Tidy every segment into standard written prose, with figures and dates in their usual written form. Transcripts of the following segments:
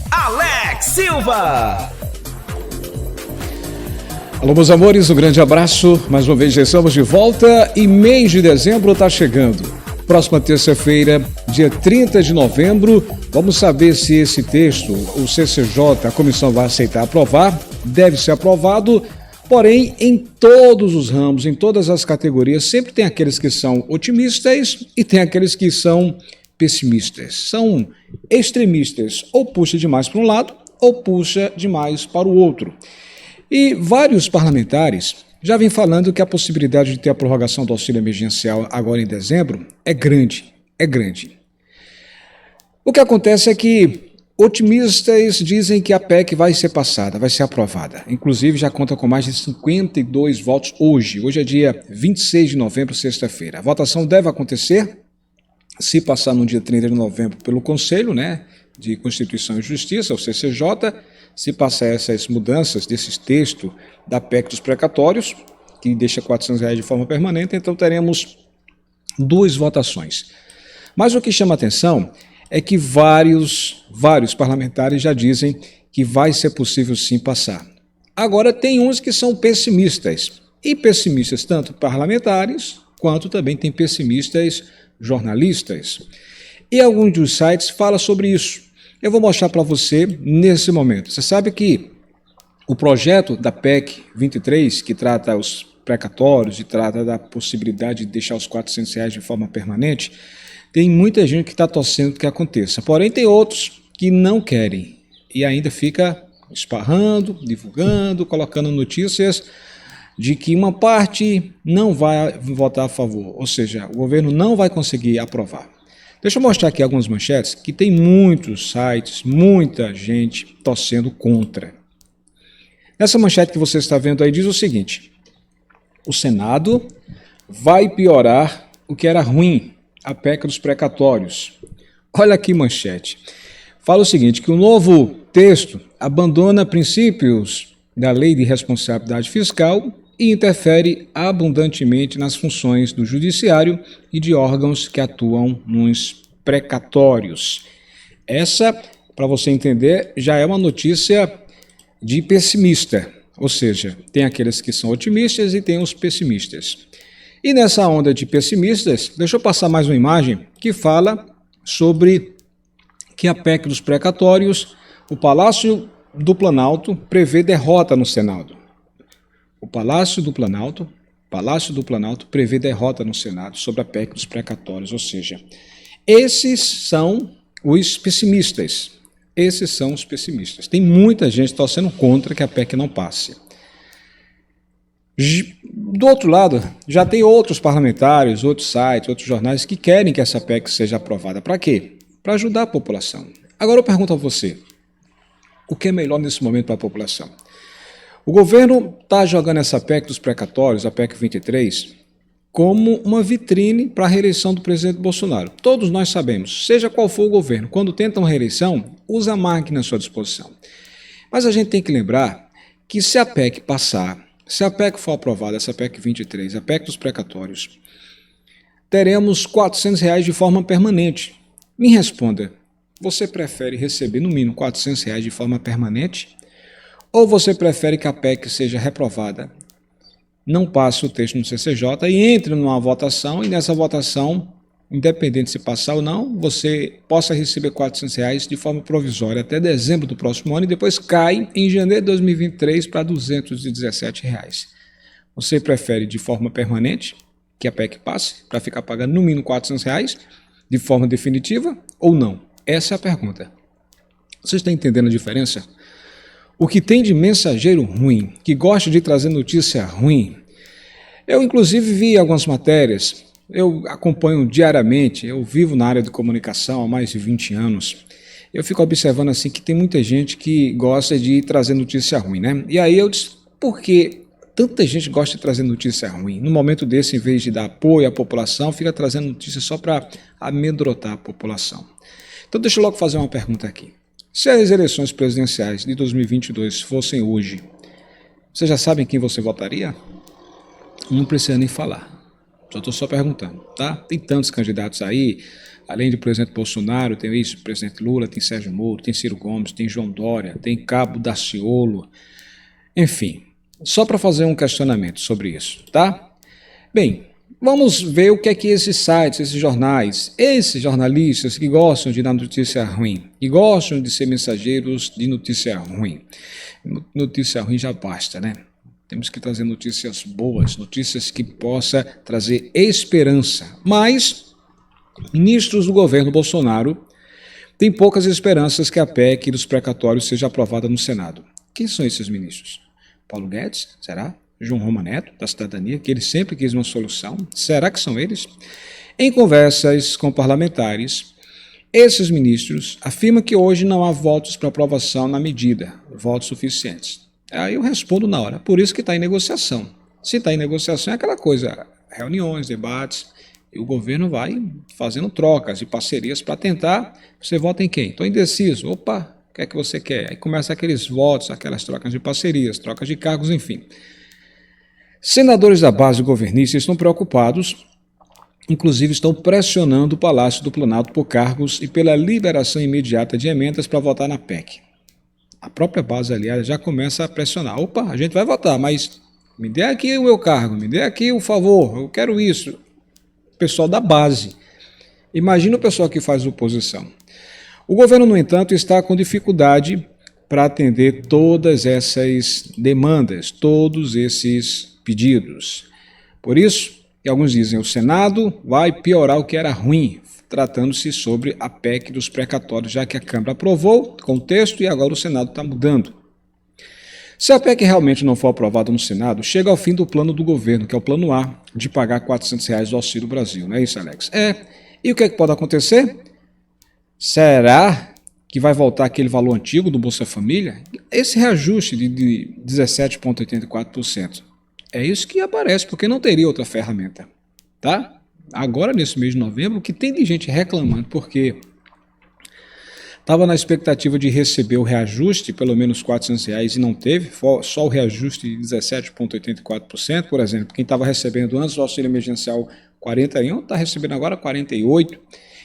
Alex Silva. Alô, meus amores, um grande abraço. Mais uma vez já estamos de volta e mês de dezembro está chegando. Próxima terça-feira, dia 30 de novembro, vamos saber se esse texto, o CCJ, a comissão vai aceitar aprovar. Deve ser aprovado, porém, em todos os ramos, em todas as categorias, sempre tem aqueles que são otimistas e tem aqueles que são pessimistas. São extremistas, ou puxa demais para um lado ou puxa demais para o outro. E vários parlamentares já vêm falando que a possibilidade de ter a prorrogação do auxílio emergencial agora em dezembro é grande, é grande. O que acontece é que otimistas dizem que a PEC vai ser passada, vai ser aprovada. Inclusive já conta com mais de 52 votos hoje. Hoje é dia 26 de novembro, sexta-feira. A votação deve acontecer, se passar no dia 30 de novembro pelo Conselho, de Constituição e Justiça, o CCJ, se passar essas mudanças desses textos da PEC dos precatórios, que deixa R$400 de forma permanente, então teremos duas votações. Mas o que chama atenção é que vários parlamentares já dizem que vai ser possível sim passar. Agora tem uns que são pessimistas, e pessimistas tanto parlamentares, quanto também tem pessimistas jornalistas. E alguns dos sites falam sobre isso. Eu vou mostrar para você nesse momento. Você sabe que o projeto da PEC 23, que trata os precatórios e trata da possibilidade de deixar os R$400 de forma permanente, tem muita gente que está torcendo que aconteça. Porém, tem outros que não querem e ainda fica esparrando, divulgando, colocando notícias de que uma parte não vai votar a favor, ou seja, o governo não vai conseguir aprovar. Deixa eu mostrar aqui algumas manchetes que tem muitos sites, muita gente torcendo contra. Nessa manchete que você está vendo aí diz o seguinte: o Senado vai piorar o que era ruim, a PEC dos precatórios. Olha aqui manchete. Fala o seguinte, que o novo texto abandona princípios da Lei de Responsabilidade Fiscal e interfere abundantemente nas funções do judiciário e de órgãos que atuam nos precatórios. Essa, para você entender, já é uma notícia de pessimista, ou seja, tem aqueles que são otimistas e tem os pessimistas. E nessa onda de pessimistas, deixa eu passar mais uma imagem que fala sobre que a PEC dos precatórios, o Palácio do Planalto prevê derrota no Senado. O Palácio do Planalto prevê derrota no Senado sobre a PEC dos precatórios, ou seja, esses são os pessimistas. Esses são os pessimistas. Tem muita gente torcendo contra que a PEC não passe. Do outro lado, já tem outros parlamentares, outros sites, outros jornais que querem que essa PEC seja aprovada. Para quê? Para ajudar a população. Agora eu pergunto a você, o que é melhor nesse momento para a população? O governo está jogando essa PEC dos precatórios, a PEC 23, como uma vitrine para a reeleição do presidente Bolsonaro. Todos nós sabemos, seja qual for o governo, quando tentam reeleição, usa a máquina à sua disposição. Mas a gente tem que lembrar que se a PEC passar, se a PEC for aprovada, essa PEC 23, a PEC dos precatórios, teremos R$400 de forma permanente. Me responda, você prefere receber no mínimo R$400 de forma permanente? Ou você prefere que a PEC seja reprovada, não passe o texto no CCJ e entre numa votação, e nessa votação, independente se passar ou não, você possa receber R$400 de forma provisória até dezembro do próximo ano e depois cai em janeiro de 2023 para R$217. Você prefere de forma permanente que a PEC passe, para ficar pagando no mínimo R$400 de forma definitiva ou não? Essa é a pergunta. Você está entendendo a diferença? O que tem de mensageiro ruim, que gosta de trazer notícia ruim. Eu, inclusive, vi algumas matérias, eu acompanho diariamente, eu vivo na área de comunicação há mais de 20 anos. Eu fico observando assim que tem muita gente que gosta de trazer notícia ruim, E aí eu disse, por que tanta gente gosta de trazer notícia ruim? No momento desse, em vez de dar apoio à população, fica trazendo notícia só para amedrontar a população. Então deixa eu logo fazer uma pergunta aqui. Se as eleições presidenciais de 2022 fossem hoje, vocês já sabem quem você votaria? Não precisa nem falar. Só perguntando, tá? Tem tantos candidatos aí, além do presidente Bolsonaro, tem o ex-presidente Lula, tem Sérgio Moro, tem Ciro Gomes, tem João Dória, tem Cabo Daciolo, enfim, só para fazer um questionamento sobre isso, tá? Bem, vamos ver o que é que esses sites, esses jornais, esses jornalistas que gostam de dar notícia ruim, que gostam de ser mensageiros de notícia ruim. Notícia ruim já basta, né? Temos que trazer notícias boas, notícias que possam trazer esperança. Mas ministros do governo Bolsonaro têm poucas esperanças que a PEC dos precatórios seja aprovada no Senado. Quem são esses ministros? Paulo Guedes, será? João Roma Neto, da Cidadania, que ele sempre quis uma solução. Será que são eles? Em conversas com parlamentares, esses ministros afirmam que hoje não há votos para aprovação na medida, votos suficientes. Aí eu respondo na hora, por isso que está em negociação. Se está em negociação é aquela coisa, reuniões, debates, e o governo vai fazendo trocas e parcerias para tentar, você vota em quem? Estou indeciso, opa, o que é que você quer? Aí começa aqueles votos, aquelas trocas de parcerias, trocas de cargos, enfim. Senadores da base governista estão preocupados, inclusive estão pressionando o Palácio do Planalto por cargos e pela liberação imediata de emendas para votar na PEC. A própria base, aliás, já começa a pressionar. Opa, a gente vai votar, mas me dê aqui o meu cargo, me dê aqui o favor, eu quero isso. Pessoal da base. Imagina o pessoal que faz oposição. O governo, no entanto, está com dificuldade para atender todas essas demandas, todos esses pedidos. Por isso, alguns dizem, o Senado vai piorar o que era ruim, tratando-se sobre a PEC dos precatórios, já que a Câmara aprovou com o texto e agora o Senado está mudando. Se a PEC realmente não for aprovada no Senado, chega ao fim do plano do governo, que é o plano A, de pagar R$ 400 do Auxílio Brasil, não é isso, Alex? E o que é que pode acontecer? Será que vai voltar aquele valor antigo do Bolsa Família? Esse reajuste de 17,84%. É isso que aparece, porque não teria outra ferramenta, tá? Agora, nesse mês de novembro, o que tem de gente reclamando, porque estava na expectativa de receber o reajuste, pelo menos R$ 400, e não teve, só o reajuste de 17,84%, por exemplo. Quem estava recebendo antes o auxílio emergencial 41, está recebendo agora 48.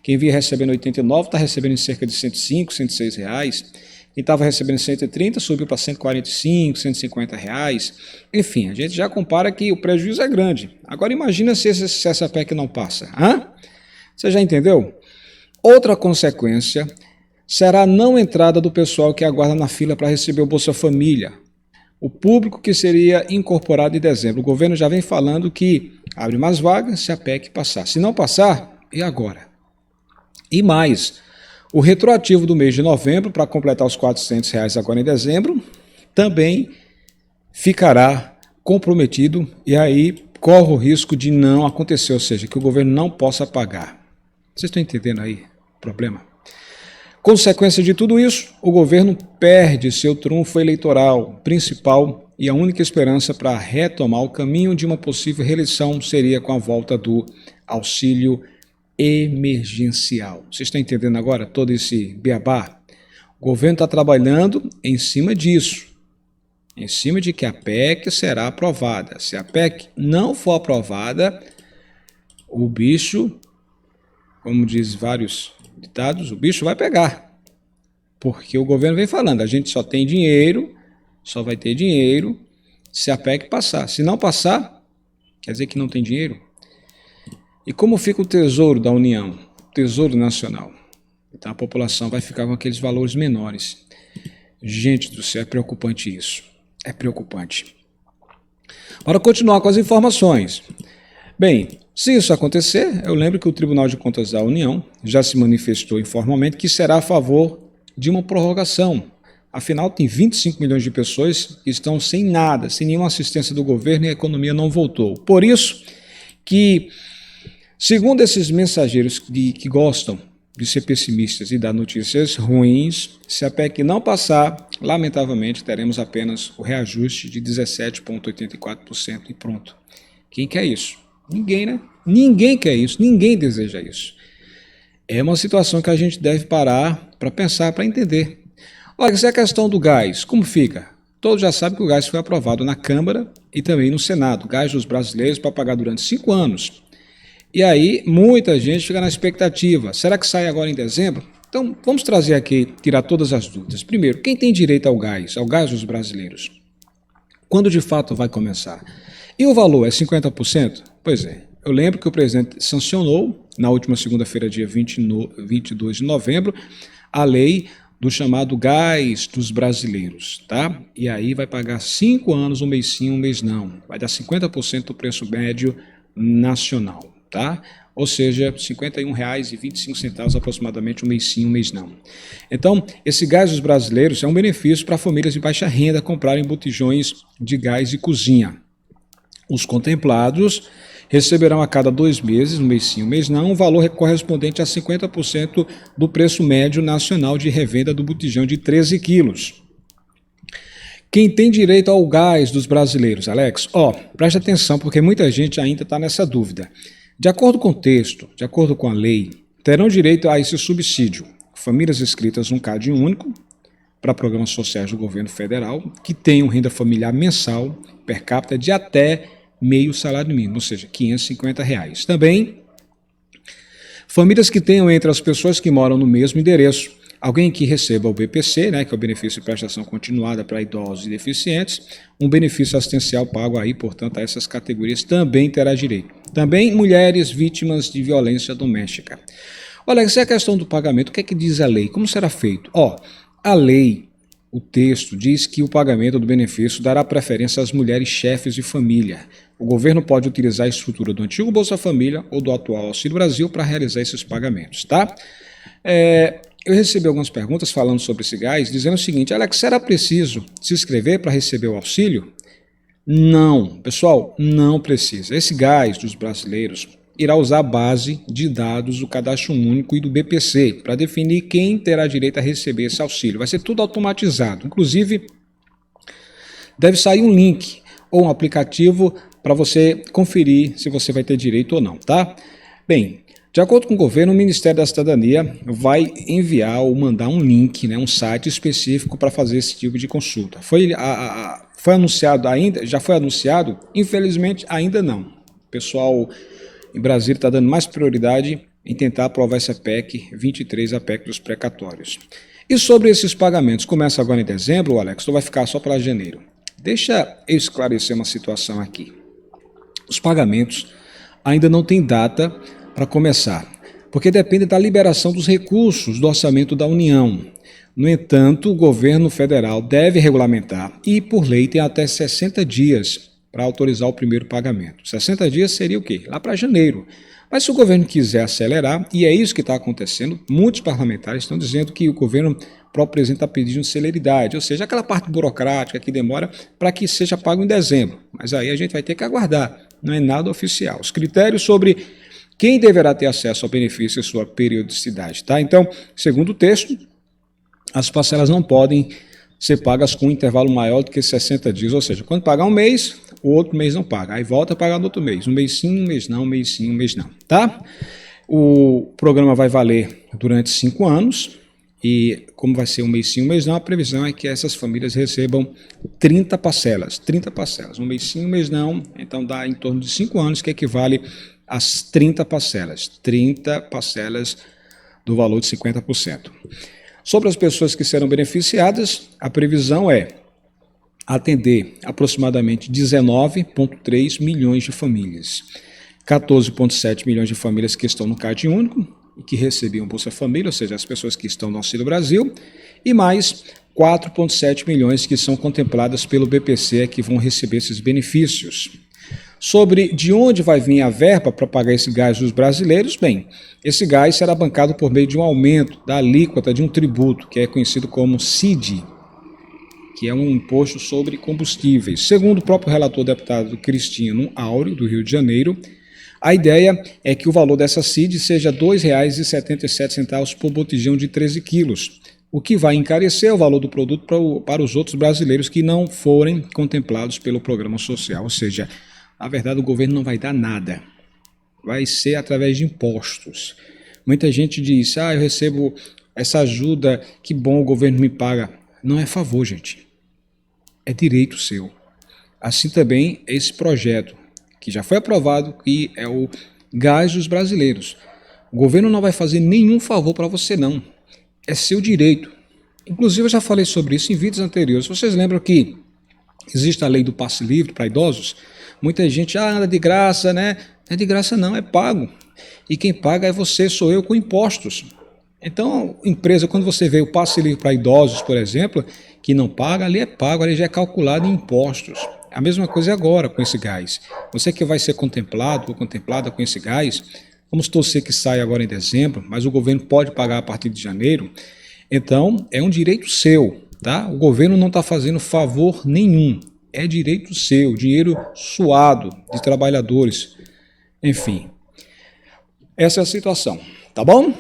Quem vinha recebendo 89, está recebendo em cerca de 105, 106 reais. Quem estava recebendo 130, subiu para 145, 150 reais. Enfim, a gente já compara que o prejuízo é grande. Agora imagina se essa PEC não passa. Você já entendeu? Outra consequência será a não entrada do pessoal que aguarda na fila para receber o Bolsa Família. O público que seria incorporado em dezembro. O governo já vem falando que abre mais vagas se a PEC passar. Se não passar, e agora? E mais, o retroativo do mês de novembro, para completar os R$ 400 agora em dezembro, também ficará comprometido e aí corre o risco de não acontecer, ou seja, que o governo não possa pagar. Vocês estão entendendo aí o problema? Consequência de tudo isso, o governo perde seu trunfo eleitoral principal e a única esperança para retomar o caminho de uma possível reeleição seria com a volta do auxílio emergencial. Vocês estão entendendo agora todo esse beabá? O governo está trabalhando em cima disso, em cima de que a PEC será aprovada. Se a PEC não for aprovada, o bicho, como diz vários ditados, o bicho vai pegar. Porque o governo vem falando, a gente só tem dinheiro, só vai ter dinheiro se a PEC passar. Se não passar, quer dizer que não tem dinheiro. E como fica o tesouro da União, o tesouro nacional? Então a população vai ficar com aqueles valores menores. Gente do céu, é preocupante isso. É preocupante. Para continuar com as informações. Bem, se isso acontecer, eu lembro que o Tribunal de Contas da União já se manifestou informalmente que será a favor de uma prorrogação. Afinal, tem 25 milhões de pessoas que estão sem nada, sem nenhuma assistência do governo e a economia não voltou. Por isso que, segundo esses mensageiros que gostam de ser pessimistas e dar notícias ruins, se a PEC não passar, lamentavelmente teremos apenas o reajuste de 17,84% e pronto. Quem quer isso? Ninguém, né? Ninguém quer isso, ninguém deseja isso. É uma situação que a gente deve parar para pensar, para entender. Olha, se é a questão do gás, como fica? Todos já sabem que o gás foi aprovado na Câmara e também no Senado. Gás dos brasileiros para pagar durante 5 anos. E aí, muita gente fica na expectativa. Será que sai agora em dezembro? Então, vamos trazer aqui, tirar todas as dúvidas. Primeiro, quem tem direito ao gás dos brasileiros? Quando de fato vai começar? E o valor é 50%? Pois é. Eu lembro que o presidente sancionou, na última segunda-feira, dia 22 de novembro, a lei do chamado gás dos brasileiros, tá? E aí vai pagar 5 anos, um mês sim, um mês não. Vai dar 50% do preço médio nacional, tá? Ou seja, R$ 51,25 aproximadamente, um mês sim, um mês não. Então, esse gás dos brasileiros é um benefício para famílias de baixa renda comprarem botijões de gás de cozinha. Os contemplados receberão a cada 2 meses, um mês sim, um mês não, um valor correspondente a 50% do preço médio nacional de revenda do botijão de 13 quilos. Quem tem direito ao gás dos brasileiros, Alex? Preste atenção, porque muita gente ainda está nessa dúvida. De acordo com o texto, de acordo com a lei, terão direito a esse subsídio famílias inscritas num CAD único para programas sociais do governo federal que tenham renda familiar mensal per capita de até meio salário mínimo, ou seja, R$ 550. Também, famílias que tenham entre as pessoas que moram no mesmo endereço alguém que receba o BPC, que é o benefício de prestação continuada para idosos e deficientes, um benefício assistencial pago aí, portanto, a essas categorias também terá direito. Também mulheres vítimas de violência doméstica. Olha, essa é a questão do pagamento. O que é que diz a lei? Como será feito? A lei, o texto, diz que o pagamento do benefício dará preferência às mulheres chefes de família. O governo pode utilizar a estrutura do antigo Bolsa Família ou do atual Auxílio Brasil para realizar esses pagamentos, tá? Eu recebi algumas perguntas falando sobre esse gás, dizendo o seguinte: Alex, será preciso se inscrever para receber o auxílio? Não, pessoal, não precisa. Esse gás dos brasileiros irá usar a base de dados do Cadastro Único e do BPC para definir quem terá direito a receber esse auxílio. Vai ser tudo automatizado. Inclusive, deve sair um link ou um aplicativo para você conferir se você vai ter direito ou não, tá? Bem, de acordo com o governo, o Ministério da Cidadania vai enviar ou mandar um link, um site específico para fazer esse tipo de consulta. Foi anunciado ainda? Já foi anunciado? Infelizmente, ainda não. O pessoal em Brasília está dando mais prioridade em tentar aprovar essa PEC 23, a PEC dos precatórios. E sobre esses pagamentos, começa agora em dezembro, Alex, ou vai ficar só para janeiro? Deixa eu esclarecer uma situação aqui. Os pagamentos ainda não têm data para começar, porque depende da liberação dos recursos do orçamento da União. No entanto, o governo federal deve regulamentar e, por lei, tem até 60 dias para autorizar o primeiro pagamento. 60 dias seria o quê? Lá para janeiro. Mas se o governo quiser acelerar, e é isso que está acontecendo, muitos parlamentares estão dizendo que o governo, o próprio presidente está pedindo celeridade, ou seja, aquela parte burocrática que demora para que seja pago em dezembro. Mas aí a gente vai ter que aguardar, não é nada oficial. Os critérios sobre quem deverá ter acesso ao benefício e sua periodicidade, tá? Então, segundo o texto, as parcelas não podem ser pagas com um intervalo maior do que 60 dias, ou seja, quando pagar um mês, o outro mês não paga, aí volta a pagar no outro mês, um mês sim, um mês não, um mês sim, um mês não, tá? O programa vai valer durante 5 anos e como vai ser um mês sim, um mês não, a previsão é que essas famílias recebam 30 parcelas, um mês sim, um mês não, então dá em torno de 5 anos, que equivale às 30 parcelas do valor de 50%. Sobre as pessoas que serão beneficiadas, a previsão é atender aproximadamente 19,3 milhões de famílias. 14,7 milhões de famílias que estão no CAD único e que recebiam Bolsa Família, ou seja, as pessoas que estão no Auxílio Brasil, e mais 4,7 milhões que são contempladas pelo BPC que vão receber esses benefícios. Sobre de onde vai vir a verba para pagar esse gás dos brasileiros, bem, esse gás será bancado por meio de um aumento da alíquota de um tributo, que é conhecido como CID, que é um imposto sobre combustíveis. Segundo o próprio relator deputado Cristino Áureo, do Rio de Janeiro, a ideia é que o valor dessa CID seja R$ 2,77 por botijão de 13 quilos, o que vai encarecer o valor do produto para os outros brasileiros que não forem contemplados pelo programa social, ou seja, na verdade, o governo não vai dar nada. Vai ser através de impostos. Muita gente diz, eu recebo essa ajuda, que bom, o governo me paga. Não é favor, gente. É direito seu. Assim também esse projeto, que já foi aprovado, que é o gás dos brasileiros. O governo não vai fazer nenhum favor para você, não. É seu direito. Inclusive, eu já falei sobre isso em vídeos anteriores. Vocês lembram que existe a lei do passe livre para idosos? Muita gente, anda de graça, né? Não é de graça não, é pago. E quem paga é você, sou eu, com impostos. Então, empresa, quando você vê o passe livre para idosos, por exemplo, que não paga, ali é pago, ali já é calculado em impostos. A mesma coisa agora com esse gás. Você que vai ser contemplado ou contemplada com esse gás, vamos torcer que saia agora em dezembro, mas o governo pode pagar a partir de janeiro. Então, é um direito seu, tá? O governo não está fazendo favor nenhum. É direito seu, dinheiro suado de trabalhadores. Enfim, essa é a situação, tá bom?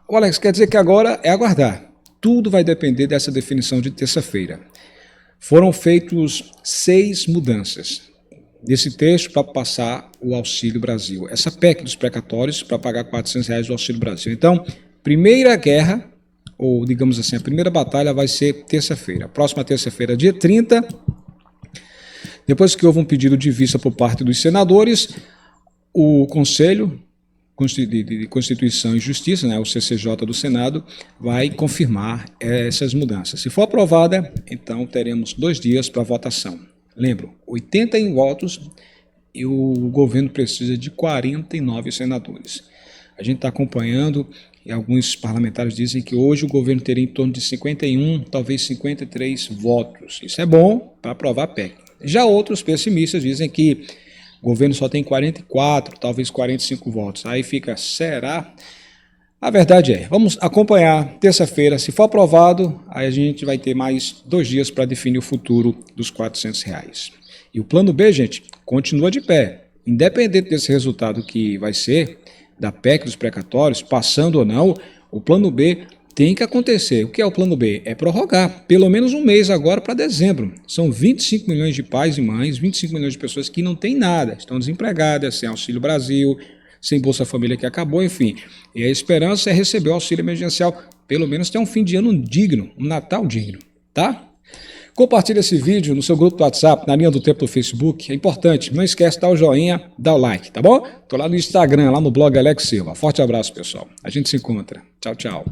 O Alex, quer dizer que agora é aguardar. Tudo vai depender dessa definição de terça-feira. Foram feitos 6 mudanças desse texto para passar o Auxílio Brasil. Essa PEC dos precatórios para pagar R$400 do Auxílio Brasil. Então, primeira guerra, ou digamos assim, a primeira batalha vai ser terça-feira. Próxima terça-feira, dia 30, depois que houve um pedido de vista por parte dos senadores, o Conselho de Constituição e Justiça, né, o CCJ do Senado, vai confirmar essas mudanças. Se for aprovada, então teremos 2 dias para votação. Lembro, 81 votos e o governo precisa de 49 senadores. A gente está acompanhando e alguns parlamentares dizem que hoje o governo teria em torno de 51, talvez 53 votos. Isso é bom para aprovar a PEC. Já outros pessimistas dizem que o governo só tem 44, talvez 45 votos. Aí fica, será? A verdade é, vamos acompanhar terça-feira. Se for aprovado, aí a gente vai ter mais 2 dias para definir o futuro dos R$400. E o plano B, gente, continua de pé. Independente desse resultado que vai ser, da PEC dos precatórios, passando ou não, o plano B tem que acontecer. O que é o plano B? É prorrogar pelo menos um mês agora para dezembro. São 25 milhões de pais e mães, 25 milhões de pessoas que não têm nada, estão desempregadas, sem Auxílio Brasil, sem Bolsa Família que acabou, enfim. E a esperança é receber o auxílio emergencial, pelo menos ter um fim de ano digno, um Natal digno, tá? Compartilhe esse vídeo no seu grupo do WhatsApp, na linha do tempo do Facebook, é importante. Não esquece de dar o joinha, dar o like, tá bom? Tô lá no Instagram, lá no blog Alex Silva. Forte abraço, pessoal. A gente se encontra. Tchau, tchau.